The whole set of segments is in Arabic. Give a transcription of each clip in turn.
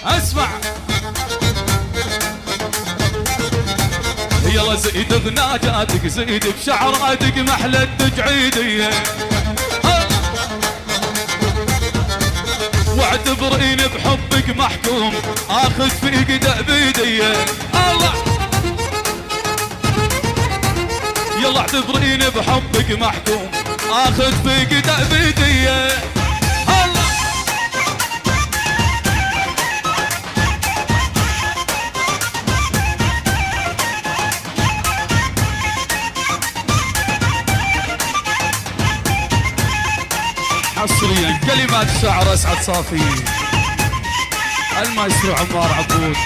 اسمع يلا زيد بناجاتك زيد بشعراتك محلى التجعيدية واعتبرين بحبك محكوم اخذ فيك دأبيدية الله يلا اعتبرين بحبك محكوم اخذ فيك دأبيدية الله حصريا كلمات الشاعر اسعد صافي المايسترو عمار عبود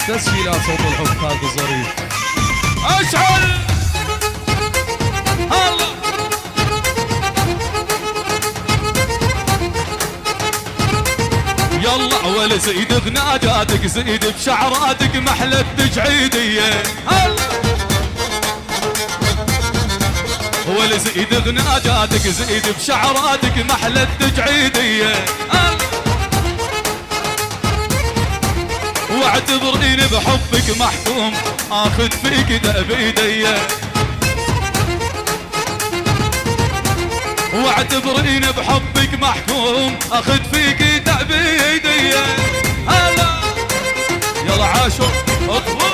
تسجيلات صوت الحب خالد الظريف اشعل الله يلا ولا زيد بناجاتك زيد بشعراتك محلى التجعيدية الله ولا زيد بناجاتك زيد بشعراتك محلى التجعيدية واعتبرين بحبك محكوم اخذ فيك دأبيدية واعتبرين بحبك محكوم اخذ فيك دأبيدية هلا يلا عاشق اطفل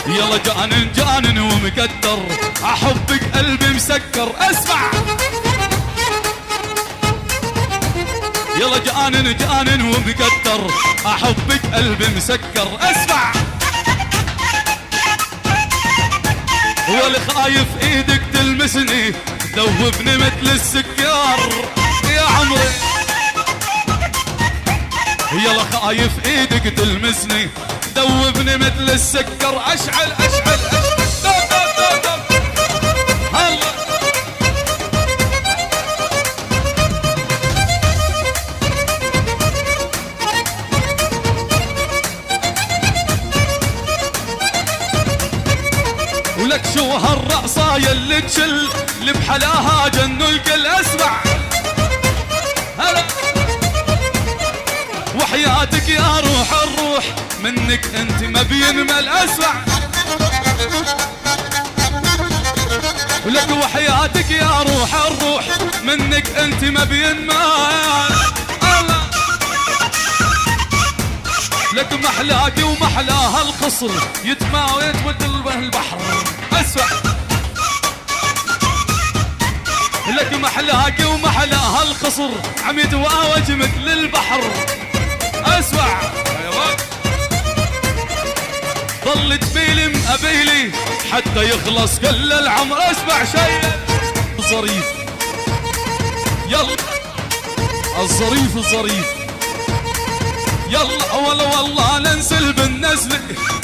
يلا جانن جانن ومكدر احبك قلبي مسكر اسمع يلا جانن جانن ومكدر احبك قلبي مسكر اسمع ولا خايف ايدك تلمسني تذوبني مثل السكر يا عمري يلا خايف ايدك تلمسني ذوبني مثل السكر اشعل اشعل اشعل دب دب دب دب هلا ولك شو هالرقصاية اللي تشل اللي بحلاها جنوا الكل اسمع هلا وحياتك يا روح الروح منك انت ما بينمل اسمع ولك وحياتك يا روح الروح منك انت ما بينمل الله لك محلاكي ومحلاها القصر يتماوت مثل البحر اسمع لك محلاكي ومحلاها القصر عميد واوج مثل البحر اسمع ظلت بيلي مقابيلي حتى يخلص كل العمر اسمع شيء ظريف يلا الظريف الظريف يلا والله ننزل بالنزل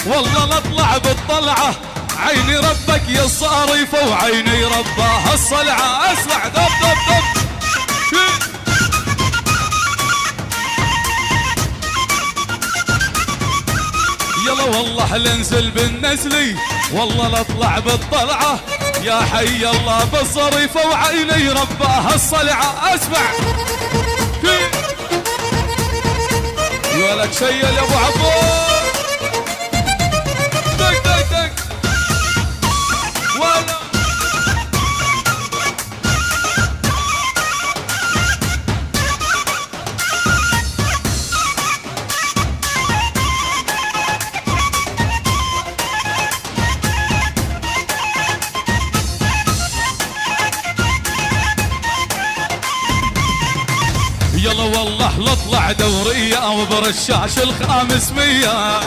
والله نطلع بالطلعة عيني ربك يا الصارفة وعيني ربها الصلعة اسمع دب دب دب يلا والله ننزل بالنزلي والله نطلع بالطلعة يا حي الله بالظريفة وعيني ربها الصلعة اسمع ولك شيل يا ابو عبود دق دق دق ولا يلا والله لطلع دورية وبرشاش الخامس مية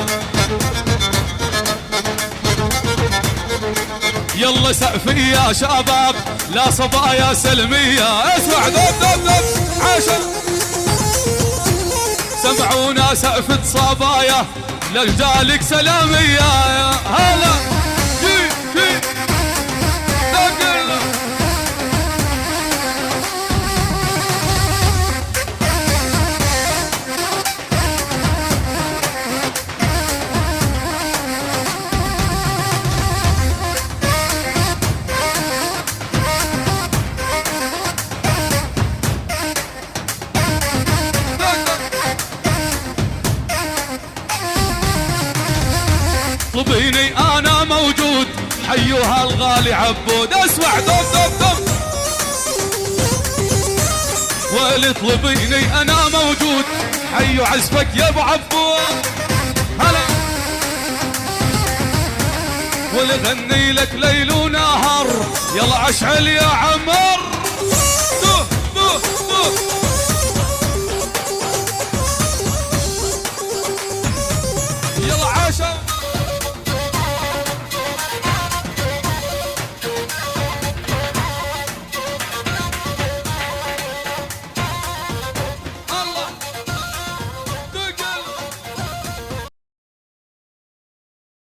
يلا سقفي يا شباب لا صبايا سلمية اسمع دب دب دب عاشر سمعونا سقفة صبايا لرجالك سلامية هلا كي كي اطلبيني انا موجود، حيوها الغالي عبود. اسمع دب دب دب، واللي اطلبيني انا موجود، حيو عزفك يا ابو عبود. هلا واللي غني لك ليل ونهار، يلا اشعل يا عمر. دو دو دو يلا عاشا.